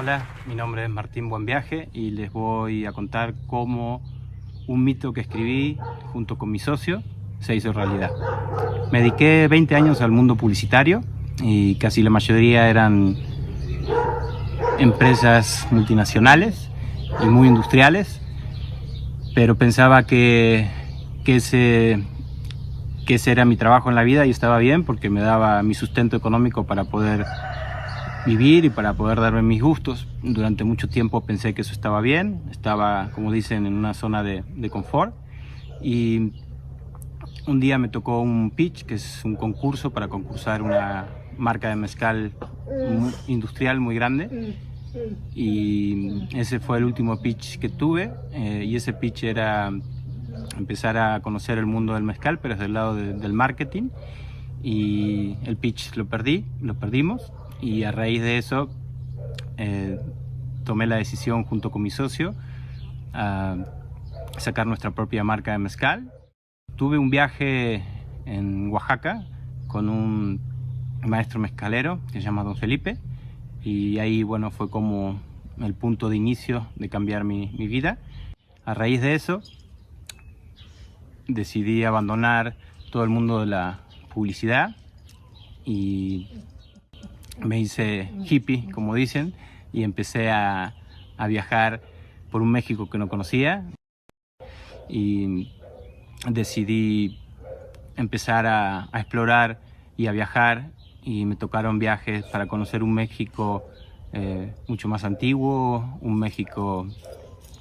Hola, mi nombre es Martín Buenviaje y les voy a contar cómo un mito que escribí junto con mi socio se hizo realidad. Me dediqué 20 años al mundo publicitario y casi la mayoría eran empresas multinacionales y muy industriales, pero pensaba que ese era mi trabajo en la vida y estaba bien porque me daba mi sustento económico para poder vivir y para poder darme mis gustos. Durante mucho tiempo pensé que eso estaba bien, estaba, como dicen, en una zona de confort, y un día me tocó un pitch, que es un concurso para concursar una marca de mezcal industrial muy grande, y ese fue el último pitch que tuve, y ese pitch era empezar a conocer el mundo del mezcal, pero desde el lado del marketing, y el pitch lo perdimos, y a raíz de eso tomé la decisión junto con mi socio a sacar nuestra propia marca de mezcal. Tuve un viaje en Oaxaca con un maestro mezcalero que se llama Don Felipe, y ahí bueno, fue como el punto de inicio de cambiar mi vida. A raíz de eso decidí abandonar todo el mundo de la publicidad y me hice hippie, como dicen, y empecé a viajar por un México que no conocía, y decidí empezar a explorar y a viajar, y me tocaron viajes para conocer un México mucho más antiguo, un México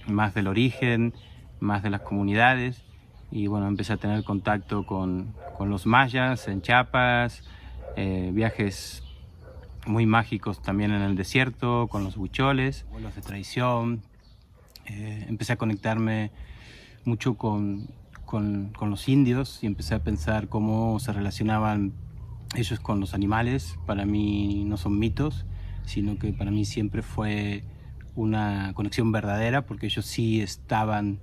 más del origen, más de las comunidades, y bueno, empecé a tener contacto con los mayas en Chiapas, viajes muy mágicos también en el desierto, con los huicholes, vuelos de tradición. Empecé a conectarme mucho con los indios y empecé a pensar cómo se relacionaban ellos con los animales. Para mí no son mitos, sino que para mí siempre fue una conexión verdadera, porque ellos sí estaban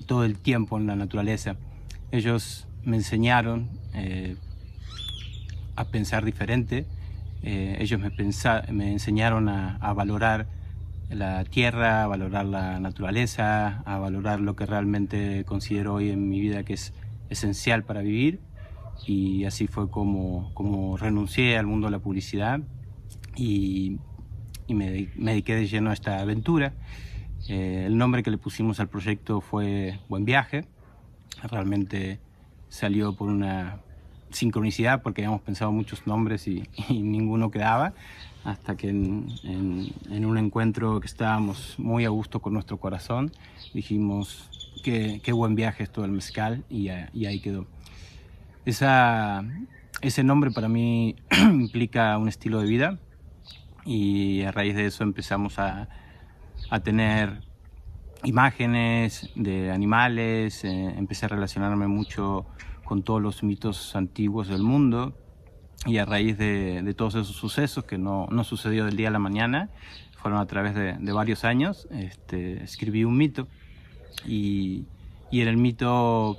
todo el tiempo en la naturaleza. Ellos me enseñaron a pensar diferente. Ellos me enseñaron a valorar la tierra, a valorar la naturaleza, a valorar lo que realmente considero hoy en mi vida que es esencial para vivir, y así fue como renuncié al mundo de la publicidad y me dediqué de lleno a esta aventura. El nombre que le pusimos al proyecto fue Buenviaje. Realmente salió por una sincronicidad, porque habíamos pensado muchos nombres y ninguno quedaba, hasta que en un encuentro que estábamos muy a gusto con nuestro corazón, dijimos qué buen viaje es todo el mezcal, y ahí quedó. Ese nombre para mí implica un estilo de vida, y a raíz de eso empezamos a tener imágenes de animales, empecé a relacionarme mucho con todos los mitos antiguos del mundo, y a raíz de todos esos sucesos, que no sucedió del día a la mañana, fueron a través de varios años, escribí un mito, y en el mito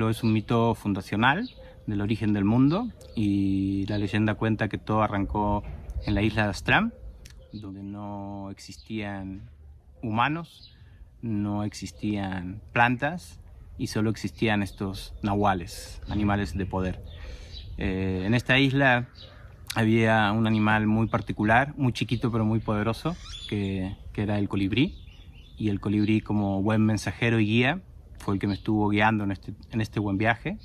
es un mito fundacional del origen del mundo, y la leyenda cuenta que todo arrancó en la isla de Aztlán, donde no existían humanos, no existían plantas, y solo existían estos nahuales, animales de poder. En esta isla había un animal muy particular, muy chiquito pero muy poderoso, que era el colibrí, y el colibrí, como buen mensajero y guía, fue el que me estuvo guiando en este buen viaje,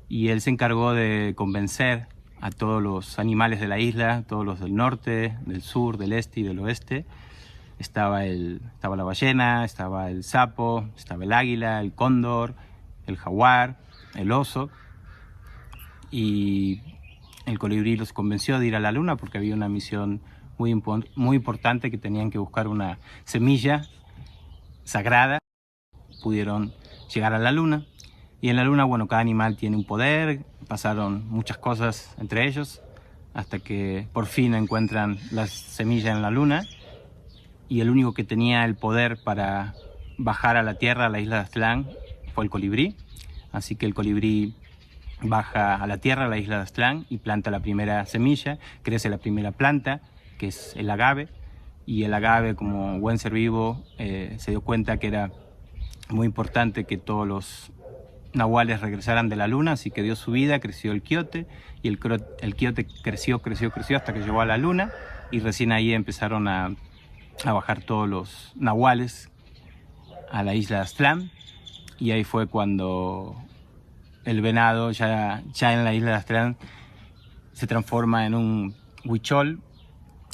y él se encargó de convencer a todos los animales de la isla, todos los del norte, del sur, del este y del oeste. Estaba la ballena, estaba el sapo, estaba el águila, el cóndor, el jaguar, el oso, y el colibrí los convenció de ir a la luna porque había una misión muy importante, que tenían que buscar una semilla sagrada. Pudieron llegar a la luna, y en la luna, bueno, cada animal tiene un poder, pasaron muchas cosas entre ellos, hasta que por fin encuentran la semilla en la luna, y el único que tenía el poder para bajar a la tierra, a la isla de Aztlán, fue el colibrí. Así que el colibrí baja a la tierra, a la isla de Aztlán, y planta la primera semilla, crece la primera planta, que es el agave, y el agave, como buen ser vivo, se dio cuenta que era muy importante que todos los nahuales regresaran de la luna, así que dio su vida, creció el quiote, y el quiote creció hasta que llegó a la luna, y recién ahí empezaron a bajar todos los nahuales a la isla de Aztlán, y ahí fue cuando el venado ya en la isla de Aztlán se transforma en un huichol,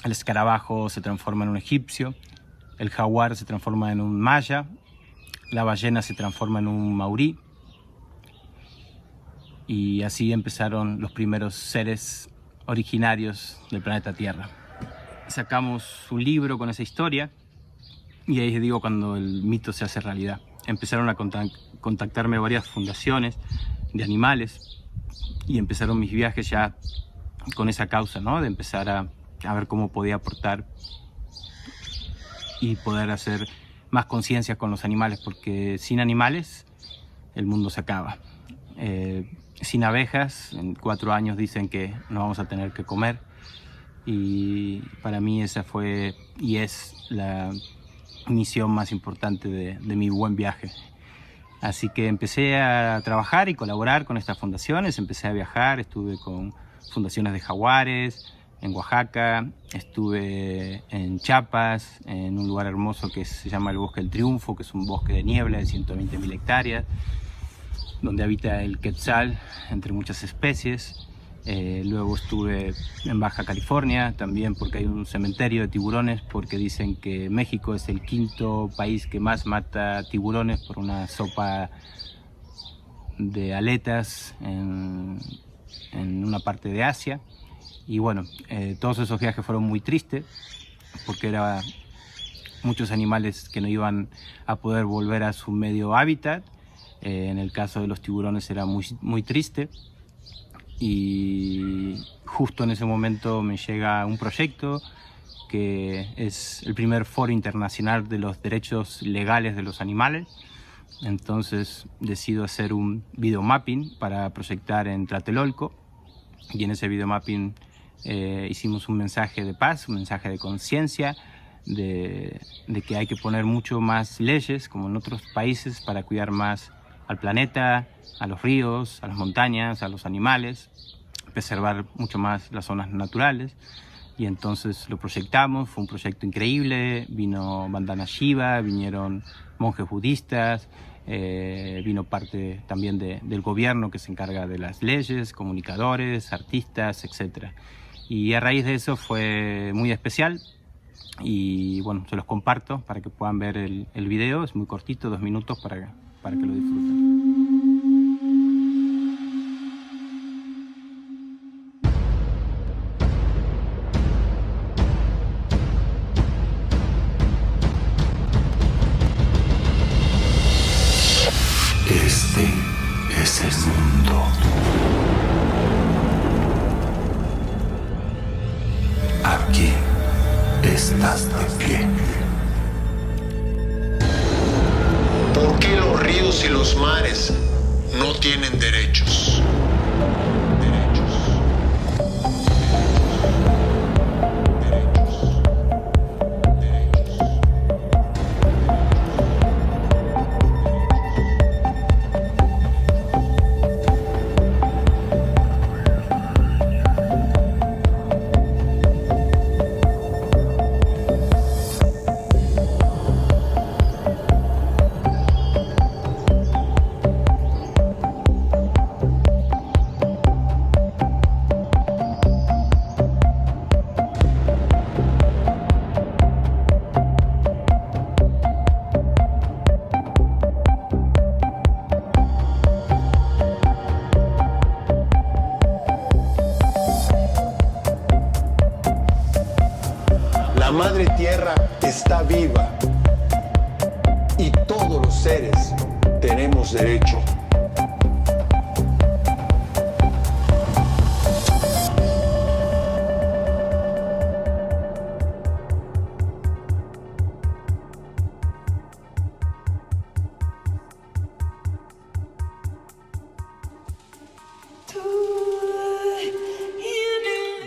el escarabajo se transforma en un egipcio, el jaguar se transforma en un maya, la ballena se transforma en un maurí, y así empezaron los primeros seres originarios del planeta Tierra. Sacamos un libro con esa historia, y ahí digo cuando el mito se hace realidad. Empezaron a contactarme varias fundaciones de animales, y empezaron mis viajes ya con esa causa, ¿no? De empezar a ver cómo podía aportar y poder hacer más conciencia con los animales, porque sin animales el mundo se acaba. Sin abejas, en 4 años dicen que no vamos a tener que comer, y para mí esa fue y es la misión más importante de mi buen viaje. Así que empecé a trabajar y colaborar con estas fundaciones, empecé a viajar, estuve con fundaciones de jaguares en Oaxaca, estuve en Chiapas, en un lugar hermoso que se llama el Bosque del Triunfo, que es un bosque de niebla de 120.000 hectáreas, donde habita el quetzal, entre muchas especies. Luego estuve en Baja California, también porque hay un cementerio de tiburones, porque dicen que México es el 5.º país que más mata tiburones por una sopa de aletas en una parte de Asia. Y bueno, todos esos viajes fueron muy tristes, porque eran muchos animales que no iban a poder volver a su medio hábitat. En el caso de los tiburones era muy triste, y justo en ese momento me llega un proyecto que es el primer foro internacional de los derechos legales de los animales. Entonces decido hacer un videomapping para proyectar en Tlatelolco, y en ese videomapping hicimos un mensaje de paz, un mensaje de conciencia, de que hay que poner mucho más leyes, como en otros países, para cuidar más al planeta, a los ríos, a las montañas, a los animales, preservar mucho más las zonas naturales. Y entonces lo proyectamos, fue un proyecto increíble, vino Bandana Shiva, vinieron monjes budistas, vino parte también del gobierno que se encarga de las leyes, comunicadores, artistas, etc. Y a raíz de eso fue muy especial, y bueno, se los comparto para que puedan ver el video, es muy cortito, 2 minutos para que lo disfruten. Este es el mundo. Aquí estás de pie. ¿Por qué los ríos y los mares no tienen derechos? La Madre Tierra está viva y todos los seres tenemos derecho.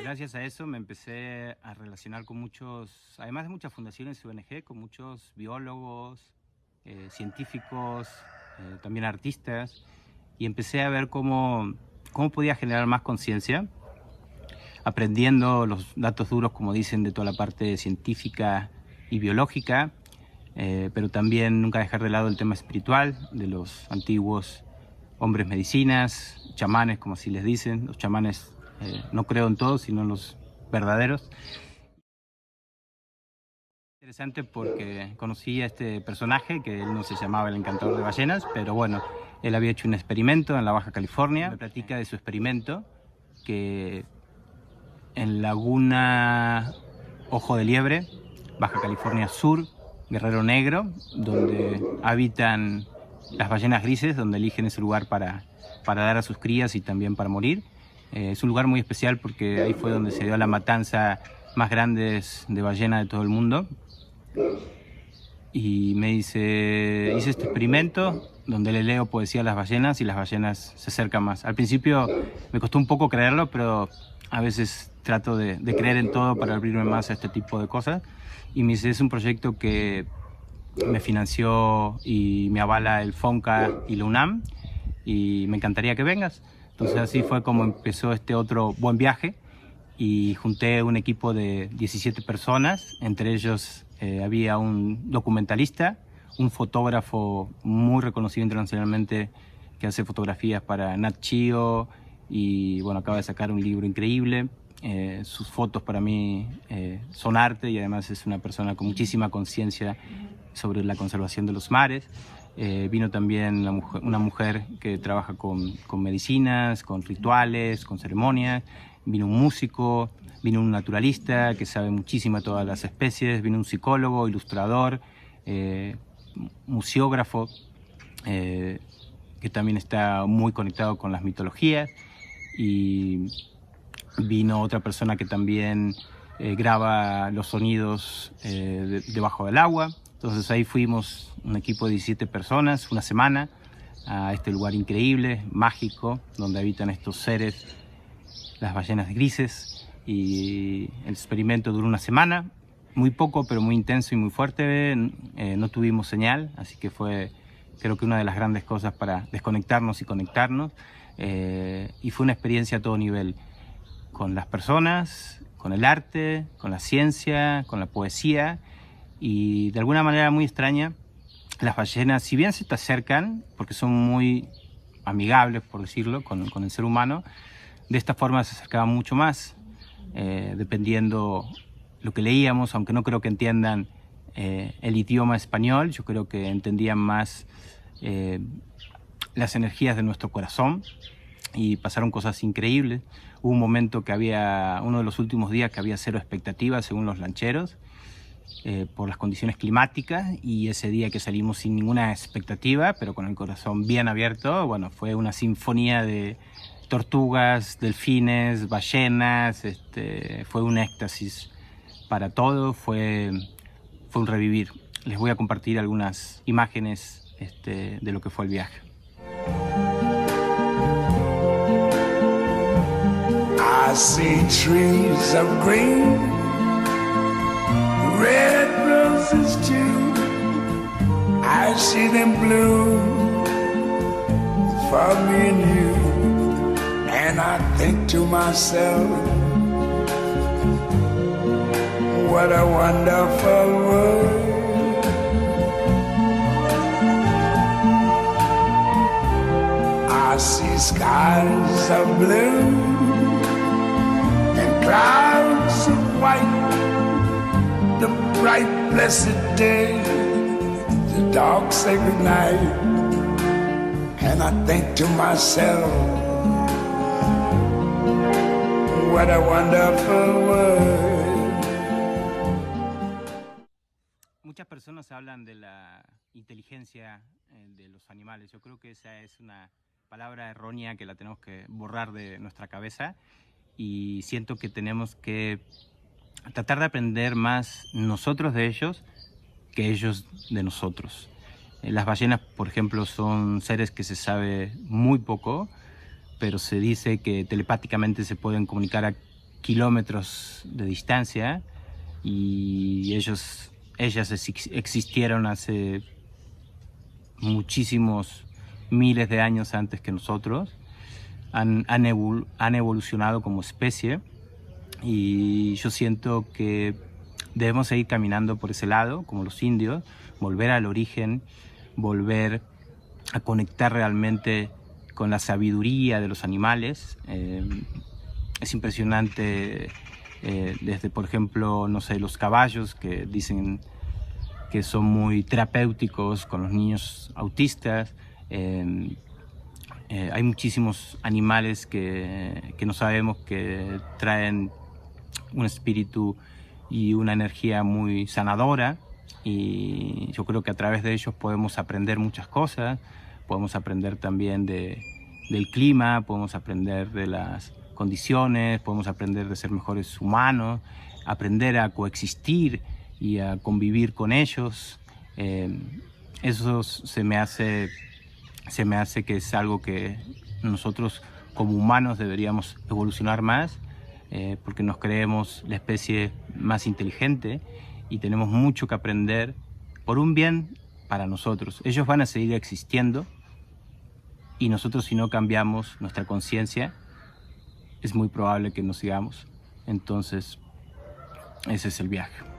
Gracias gracias a eso me empecé a relacionar con muchos, además de muchas fundaciones y ONG, con muchos biólogos, científicos, también artistas, y empecé a ver cómo podía generar más conciencia, aprendiendo los datos duros, como dicen, de toda la parte científica y biológica, pero también nunca dejar de lado el tema espiritual de los antiguos hombres medicinas, chamanes, como así les dicen. Los chamanes, no creo en todos, sino en los verdaderos. Interesante porque conocí a este personaje, que él no se llamaba el encantador de ballenas, pero bueno, él había hecho un experimento en la Baja California. Me platica de su experimento, que en Laguna Ojo de Liebre, Baja California Sur, Guerrero Negro, donde habitan las ballenas grises, donde eligen ese lugar para dar a sus crías y también para morir. Es un lugar muy especial porque ahí fue donde se dio la matanza más grande de ballena de todo el mundo. Y me dice, hice este experimento donde le leo poesía a las ballenas y las ballenas se acercan más. Al principio me costó un poco creerlo, pero a veces trato de creer en todo para abrirme más a este tipo de cosas. Y me dice, es un proyecto que me financió y me avala el FONCA y la UNAM, y me encantaría que vengas. Entonces así fue como empezó este otro buen viaje, y junté un equipo de 17 personas, entre ellos había un documentalista, un fotógrafo muy reconocido internacionalmente que hace fotografías para Nat Geo, y bueno, acaba de sacar un libro increíble. Sus fotos para mí son arte, y además es una persona con muchísima conciencia sobre la conservación de los mares. Vino también una mujer que trabaja con medicinas, con rituales, con ceremonias. Vino un músico, vino un naturalista que sabe muchísimo de todas las especies, vino un psicólogo, ilustrador, museógrafo, que también está muy conectado con las mitologías, y vino otra persona que también graba los sonidos debajo del agua. Entonces ahí fuimos un equipo de 17 personas, una semana, a este lugar increíble, mágico, donde habitan estos seres, las ballenas grises, y el experimento duró una semana, muy poco pero muy intenso y muy fuerte. No tuvimos señal, así que fue, creo que una de las grandes cosas para desconectarnos y conectarnos, y fue una experiencia a todo nivel, con las personas, con el arte, con la ciencia, con la poesía, y de alguna manera muy extraña, las ballenas, si bien se te acercan, porque son muy amigables, por decirlo, con el ser humano, de esta forma se acercaban mucho más, dependiendo lo que leíamos, aunque no creo que entiendan el idioma español. Yo creo que entendían más las energías de nuestro corazón, y pasaron cosas increíbles. Hubo un momento que había, uno de los últimos días, que había cero expectativas según los lancheros, por las condiciones climáticas, y ese día que salimos sin ninguna expectativa, pero con el corazón bien abierto, bueno, fue una sinfonía de tortugas, delfines, ballenas, fue un éxtasis para todos, fue un revivir. Les voy a compartir algunas imágenes de lo que fue el viaje. I see trees of green, red roses too. I see them bloom for me and you. And I think to myself, what a wonderful world. I see skies of blue and clouds of white, the bright blessed day, the dark sacred night. And I think to myself, what a wonderful world. Muchas personas hablan de la inteligencia de los animales. Yo creo que esa es una palabra errónea que la tenemos que borrar de nuestra cabeza, y siento que tenemos que tratar de aprender más nosotros de ellos que ellos de nosotros. Las ballenas, por ejemplo, son seres que se sabe muy poco, pero se dice que telepáticamente se pueden comunicar a kilómetros de distancia, y ellas existieron hace muchísimos miles de años antes que nosotros. Han evolucionado como especie, y yo siento que debemos seguir caminando por ese lado, como los indios, volver al origen, volver a conectar realmente con la sabiduría de los animales. Es impresionante, desde, por ejemplo, no sé, los caballos, que dicen que son muy terapéuticos con los niños autistas. Hay muchísimos animales que no sabemos, que traen un espíritu y una energía muy sanadora, y yo creo que a través de ellos podemos aprender muchas cosas. Podemos aprender también del clima, podemos aprender de las condiciones, podemos aprender de ser mejores humanos, aprender a coexistir y a convivir con ellos. Eso se me hace que es algo que nosotros como humanos deberíamos evolucionar más, porque nos creemos la especie más inteligente y tenemos mucho que aprender por un bien para nosotros. Ellos van a seguir existiendo, y nosotros, si no cambiamos nuestra conciencia, es muy probable que nos sigamos. Entonces, ese es el viaje.